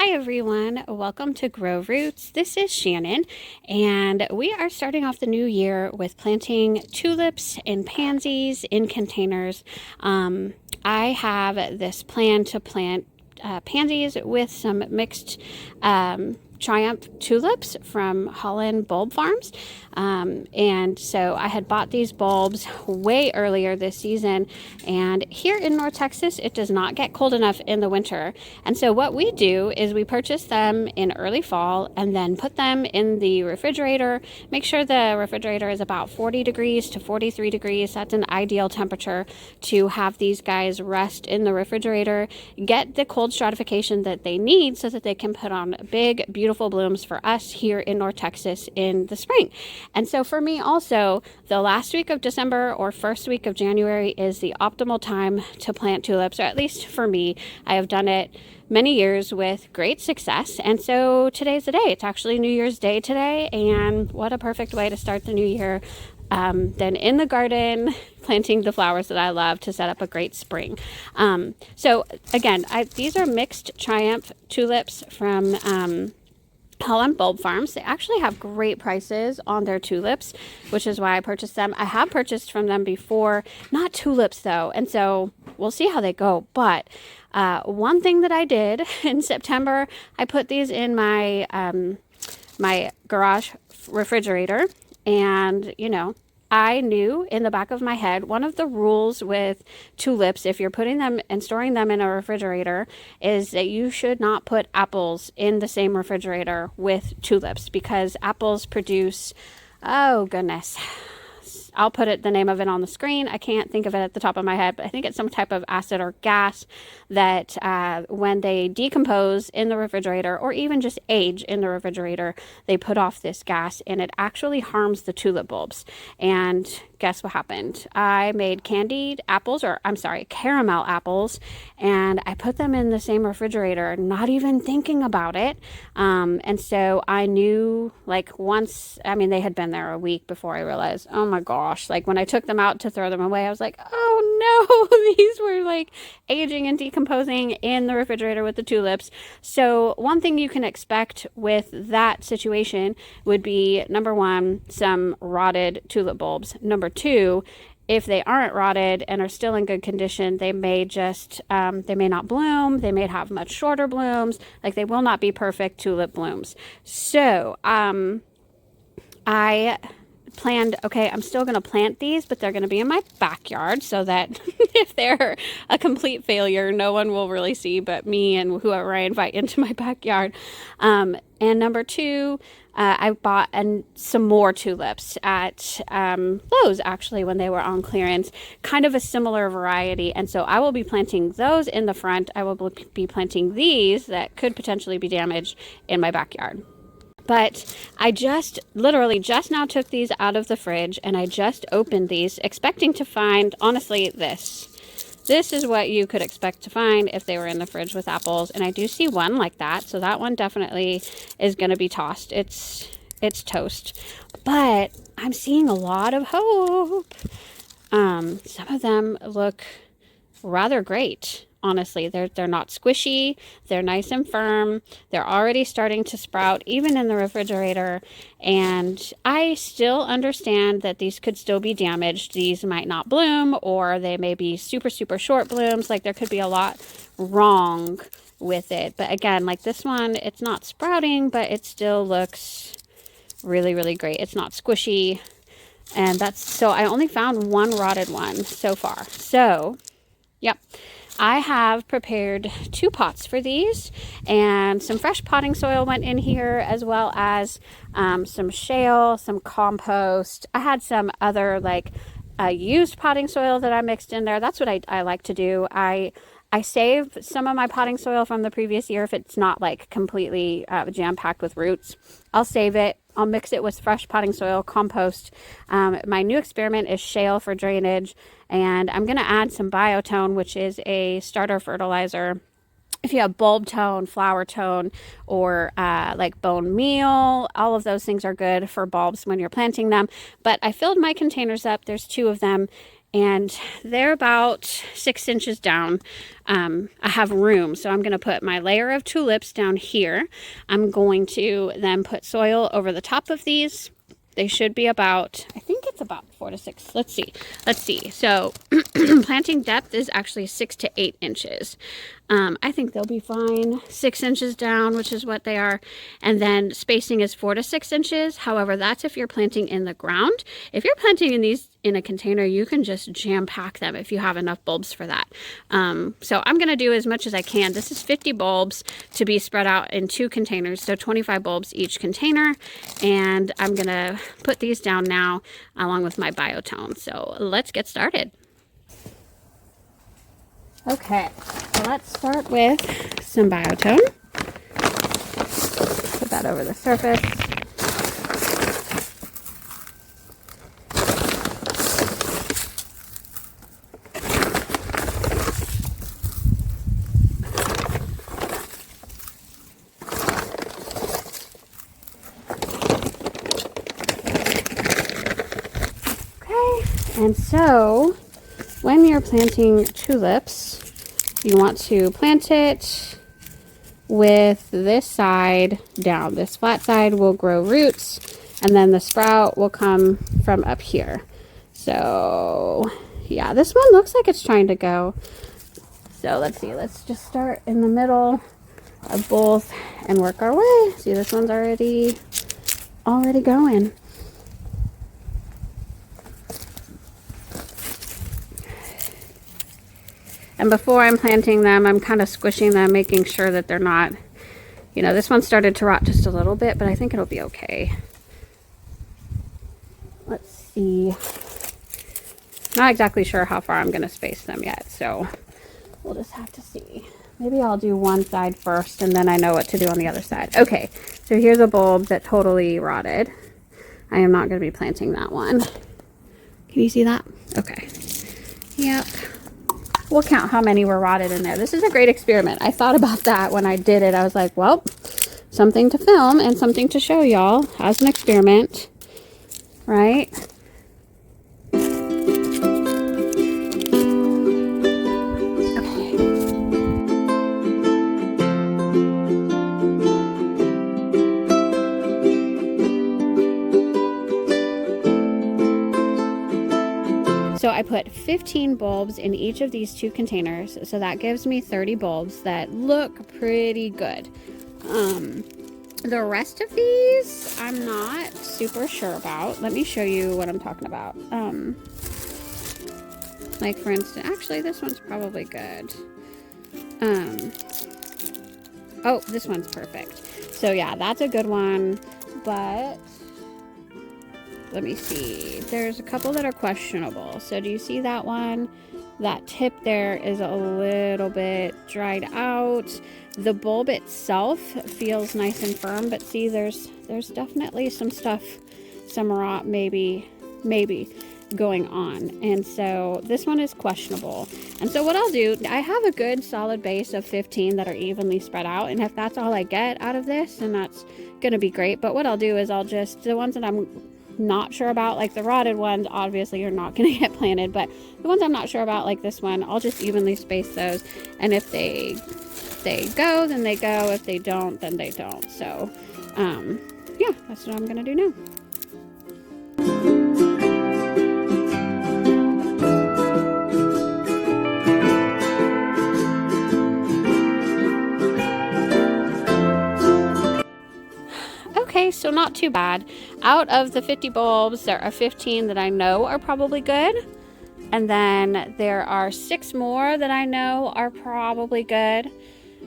Hi everyone, welcome to Grow Roots. This is Shannon, and we are starting off the new year with planting tulips and pansies in containers. I have this plan to plant pansies with some mixed Triumph tulips from Holland bulb farms. And so I had bought these bulbs way earlier this season, and here in North Texas it does not get cold enough in the winter, and so what we do is we purchase them in early fall and then put them in the refrigerator. Make sure the refrigerator is about 40 degrees to 43 degrees. That's an ideal temperature to have these guys rest in the refrigerator, get the cold stratification that they need so that they can put on big, beautiful blooms for us here in North Texas in the spring. And so for me also, the last week of December or first week of January is the optimal time to plant tulips, or at least for me. I have done it many years with great success, and so today's the day. It's actually New Year's Day today, and what a perfect way to start the new year than in the garden planting the flowers that I love to set up a great spring. So again, these are mixed Triumph tulips from Holland bulb farms. They actually have great prices on their tulips, which is why I purchased them. I have purchased from them before, not tulips though, and so we'll see how they go. But one thing that I did in September, I put these in my my garage refrigerator, and I knew in the back of my head, one of the rules with tulips, if you're putting them and storing them in a refrigerator, is that you should not put apples in the same refrigerator with tulips, because apples produce, oh goodness, I'll put the name of it on the screen. I can't think of it at the top of my head, but I think it's some type of acid or gas that when they decompose in the refrigerator, or even just age in the refrigerator, they put off this gas, and it actually harms the tulip bulbs. And guess what happened? I made caramel apples, and I put them in the same refrigerator, not even thinking about it. And so I knew, they had been there a week before I realized, oh my gosh, when I took them out to throw them away, I was like, oh no, these were aging and decomposing in the refrigerator with the tulips. So one thing you can expect with that situation would be, number one, some rotted tulip bulbs. Number two, if they aren't rotted and are still in good condition, they may just, they may not bloom. They may have much shorter blooms. They will not be perfect tulip blooms. So, I planned, okay, I'm still going to plant these, but they're going to be in my backyard so that if they're a complete failure, no one will really see but me and whoever I invite into my backyard. And number two, I bought some more tulips at Lowe's, actually, when they were on clearance, kind of a similar variety. And so I will be planting those in the front. I will be planting these that could potentially be damaged in my backyard. But I literally just now took these out of the fridge, and I just opened these expecting to find, honestly, this. This is what you could expect to find if they were in the fridge with apples. And I do see one like that. So that one definitely is going to be tossed. It's toast. But I'm seeing a lot of hope. Some of them look rather great. Honestly, they're not squishy. They're nice and firm. They're already starting to sprout, even in the refrigerator. And I still understand that these could still be damaged. These might not bloom, or they may be super, super short blooms. There could be a lot wrong with it. But again, this one, it's not sprouting, but it still looks really, really great. It's not squishy. And so I only found one rotted one so far. So, yep. I have prepared 2 pots for these, and some fresh potting soil went in here, as well as some shale, some compost. I had some other used potting soil that I mixed in there. That's what I like to do. I save some of my potting soil from the previous year if it's not completely jam-packed with roots. I'll save it. I'll mix it with fresh potting soil, compost. My new experiment is shale for drainage, and I'm going to add some biotone, which is a starter fertilizer. If you have bulb tone, flower tone, or bone meal, all of those things are good for bulbs when you're planting them. But I filled my containers up. There's 2 of them. and they're about 6 inches down. I have room, so I'm going to put my layer of tulips down here. I'm going to then put soil over the top of these. They should be about, I think it's about 4 to 6. Let's see. So planting depth is actually 6 to 8 inches. I think they'll be fine. 6 inches down, which is what they are. And then spacing is 4 to 6 inches. However, that's if you're planting in the ground. If you're planting in these in a container, you can just jam pack them if you have enough bulbs for that. So I'm going to do as much as I can. This is 50 bulbs to be spread out in 2 containers. So 25 bulbs each container. And I'm going to put these down now along with my biotone. So let's get started. Okay, so let's start with some biotone. Put that over the surface. Okay, and so when you're planting tulips, you want to plant it with this side down. This flat side will grow roots, and then the sprout will come from up here. So yeah, this one looks like it's trying to go. So let's see, let's just start in the middle of both and work our way. See, this one's already going. And before I'm planting them, I'm kind of squishing them, making sure that they're not, you know, this one started to rot just a little bit, but I think it'll be okay. Let's see. Not exactly sure how far I'm going to space them yet, so we'll just have to see. Maybe I'll do one side first, and then I know what to do on the other side. Okay, so here's a bulb that totally rotted. I am not going to be planting that one. Can you see that? Okay. Yep. We'll count how many were rotted in there. This is a great experiment. I thought about that when I did it. I was like, well, something to film and something to show y'all as an experiment, right? So I put 15 bulbs in each of these 2 containers, so that gives me 30 bulbs that look pretty good. The rest of these I'm not super sure about. Let me show you what I'm talking about. Like for instance, actually this one's probably good. Oh, this one's perfect. So yeah, that's a good one, but let me see. There's a couple that are questionable. So do you see that one? That tip there is a little bit dried out. The bulb itself feels nice and firm, but see, there's definitely some stuff, some rot maybe going on. And so this one is questionable. And so what I'll do, I have a good solid base of 15 that are evenly spread out. And if that's all I get out of this, then that's going to be great. But what I'll do is I'll just, the ones that I'm not sure about, like the rotted ones, obviously you're not going to get planted, but the ones I'm not sure about, like this one, I'll just evenly space those, and if they go, then they go. If they don't, then they don't. So yeah, that's what I'm gonna do now. Okay, so not too bad. Out of the 50 bulbs, there are 15 that I know are probably good. And then there are 6 more that I know are probably good.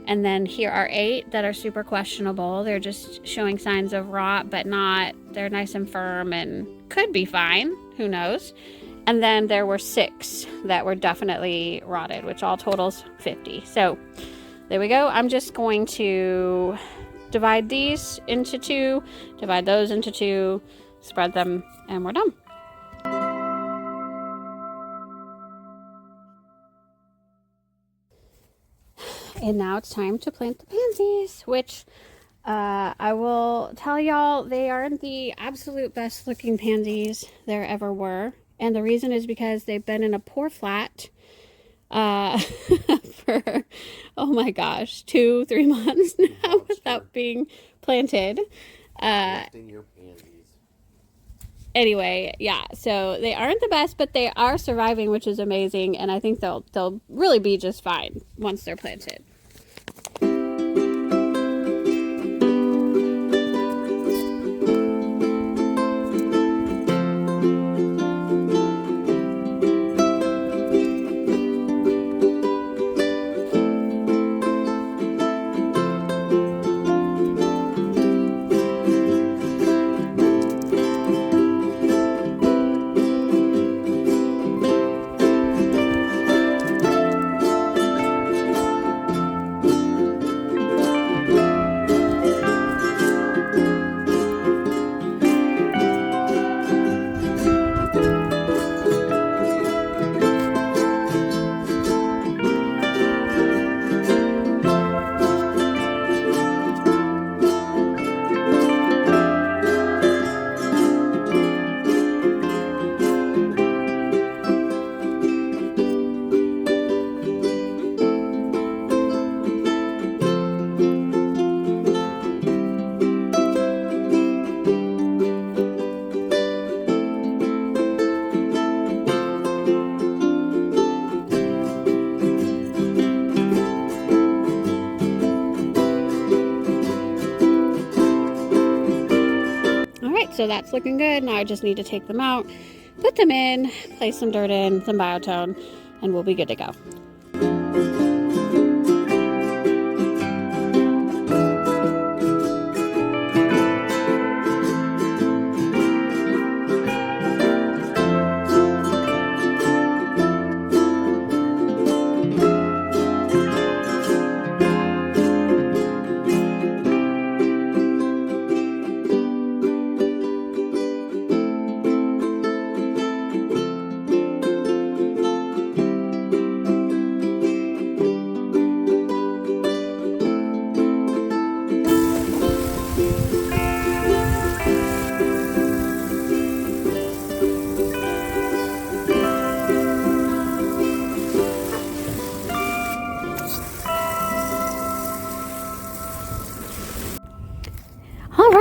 And then here are 8 that are super questionable. They're just showing signs of rot, but not, they're nice and firm and could be fine. Who knows? And then there were 6 that were definitely rotted, which all totals 50. So there we go. I'm just going to divide these into 2, divide those into 2, spread them, and we're done. And now it's time to plant the pansies, which I will tell y'all, they aren't the absolute best looking pansies there ever were. And the reason is because they've been in a poor flat for, oh my gosh, 2-3 months now without being planted. Anyway, yeah, so they aren't the best, but they are surviving, which is amazing, and I think they'll really be just fine once they're planted. So that's looking good. Now I just need to take them out, put them in, place some dirt in, some biotone, and we'll be good to go.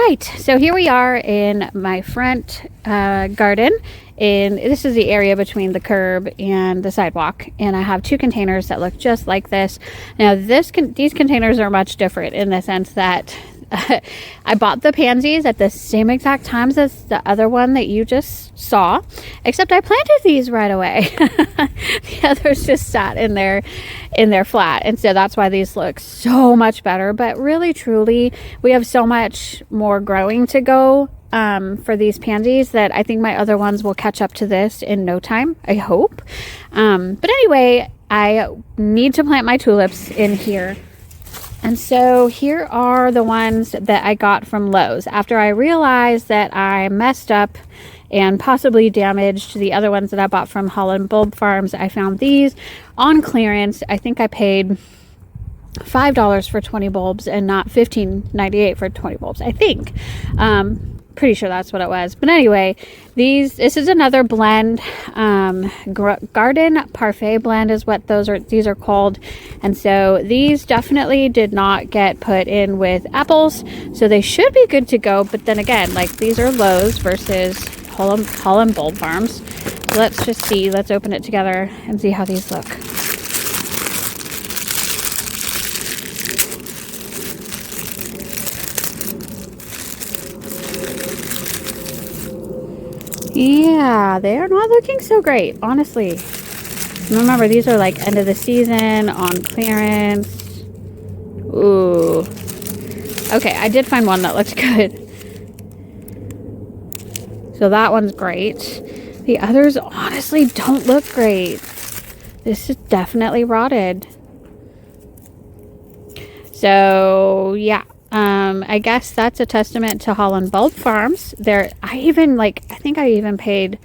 Right, so here we are in my front garden, and this is the area between the curb and the sidewalk, and I have 2 containers that look just like this. Now these containers are much different in the sense that I bought the pansies at the same exact times as the other one that you just saw, except I planted these right away. The others just sat in their flat, and so that's why these look so much better. But really truly, we have so much more growing to go for these pansies that I think my other ones will catch up to this in no time, I hope. But anyway, I need to plant my tulips in here. And so here are the ones that I got from Lowe's. After I realized that I messed up and possibly damaged the other ones that I bought from Holland Bulb Farms, I found these on clearance. I think I paid $5 for 20 bulbs and not $15.98 for 20 bulbs, I think. Pretty sure that's what it was. But anyway, this is another blend. Garden Parfait blend is what these are called. And so these definitely did not get put in with apples, so they should be good to go. But then again, like, these are Lowe's versus Holland Bulb Farms. So let's just see. Let's open it together and see how these look. Yeah, they are not looking so great, honestly. Remember, these are like end of the season on clearance. Ooh. Okay, I did find one that looks good. So that one's great. The others honestly don't look great. This is definitely rotted. So, yeah. I guess that's a testament to Holland Bulb Farms. I think I even paid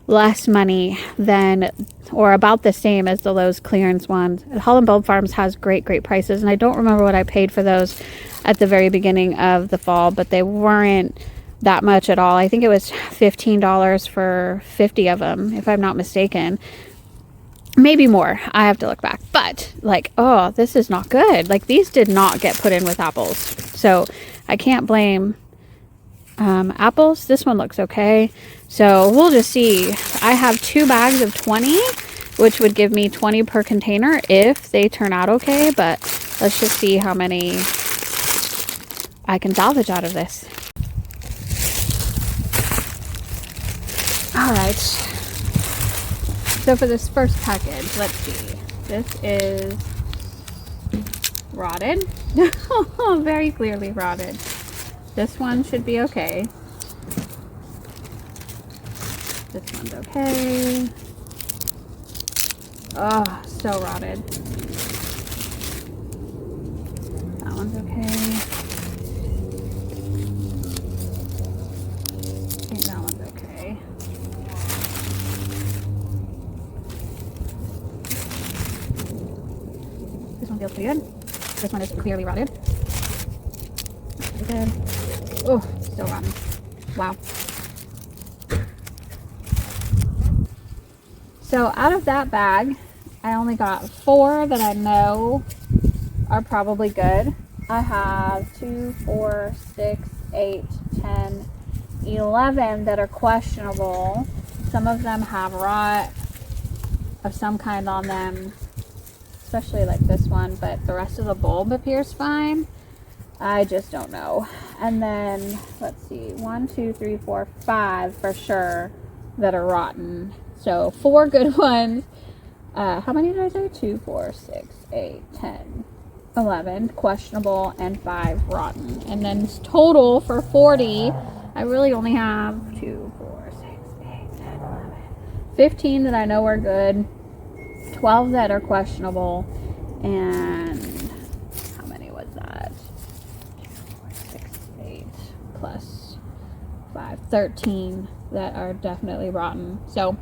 less money than, or about the same as, the Lowe's clearance ones. Holland Bulb Farms has great prices, and I don't remember what I paid for those at the very beginning of the fall, but they weren't that much at all. I think it was $15 for 50 of them, if I'm not mistaken. Maybe more. I have to look back. But like, oh, this is not good. Like, these did not get put in with apples. So I can't blame apples. This one looks okay. So we'll just see. I have 2 bags of 20, which would give me 20 per container if they turn out okay. But let's just see how many I can salvage out of this. All right. So for this first package, let's see. This is rotted. Very clearly rotted. This one should be okay. This one's okay. Oh, so rotted. That one's okay. I think that one's okay. This one feels pretty good. This one is clearly rotted. Pretty good. Oh, still rotten. Wow. So out of that bag, I only got 4 that I know are probably good. I have 2, 4, 6, 8, 10, 11 that are questionable. Some of them have rot of some kind on them, especially like this one, but the rest of the bulb appears fine. I just don't know. And then let's see, 1, 2, 3, 4, 5 for sure that are rotten. So 4 good ones. How many did I say? 2, 4, 6, 8, 10, 11 questionable, and 5 rotten. And then total for 40, I really only have 2, 4, 6, 8, 10, 11, 15 that I know are good, 12 that are questionable, and how many was that? 2, 4, 6, 8 plus 5, 13 that are definitely rotten. So,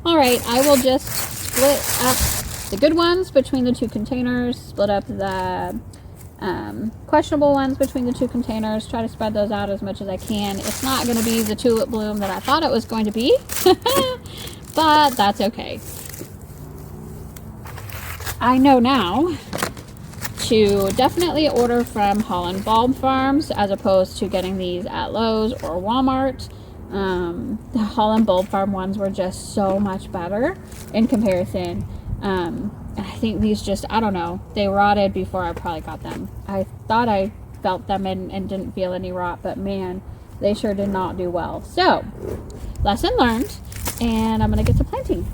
all right, I will just split up the good ones between the 2 containers, split up the questionable ones between the 2 containers, try to spread those out as much as I can. It's not going to be the tulip bloom that I thought it was going to be, but that's okay. I know now to definitely order from Holland Bulb Farms as opposed to getting these at Lowe's or Walmart. The Holland Bulb Farm ones were just so much better in comparison. And I think these just, I don't know, they rotted before I probably got them. I thought I felt them and didn't feel any rot, but man, they sure did not do well. So, lesson learned, and I'm going to get to planting.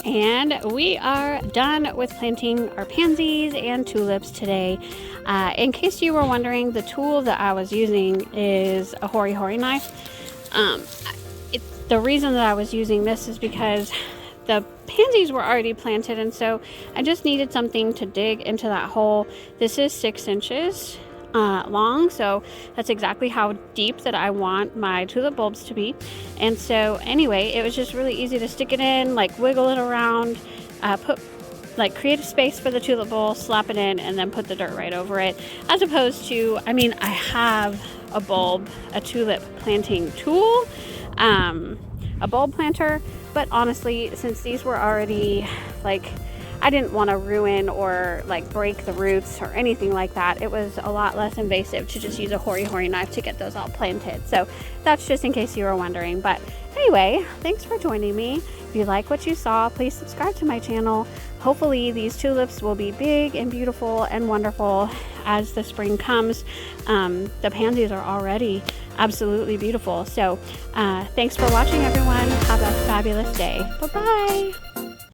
And we are done with planting our pansies and tulips today. In case you were wondering, the tool that I was using is a hori-hori knife. The reason that I was using this is because the pansies were already planted, and so I just needed something to dig into that hole. This is 6 inches long, so that's exactly how deep that I want my tulip bulbs to be. And so anyway, it was just really easy to stick it in, like wiggle it around, create a space for the tulip bowl, slap it in, and then put the dirt right over it, as opposed to, I mean, I have a tulip planting tool, a bulb planter, but honestly, since these were already, I didn't want to ruin or break the roots or anything like that. It was a lot less invasive to just use a hori-hori knife to get those all planted. So that's just in case you were wondering. But anyway, thanks for joining me. If you like what you saw, please subscribe to my channel. Hopefully these tulips will be big and beautiful and wonderful as the spring comes. The pansies are already absolutely beautiful. So thanks for watching, everyone. Have a fabulous day. Bye-bye.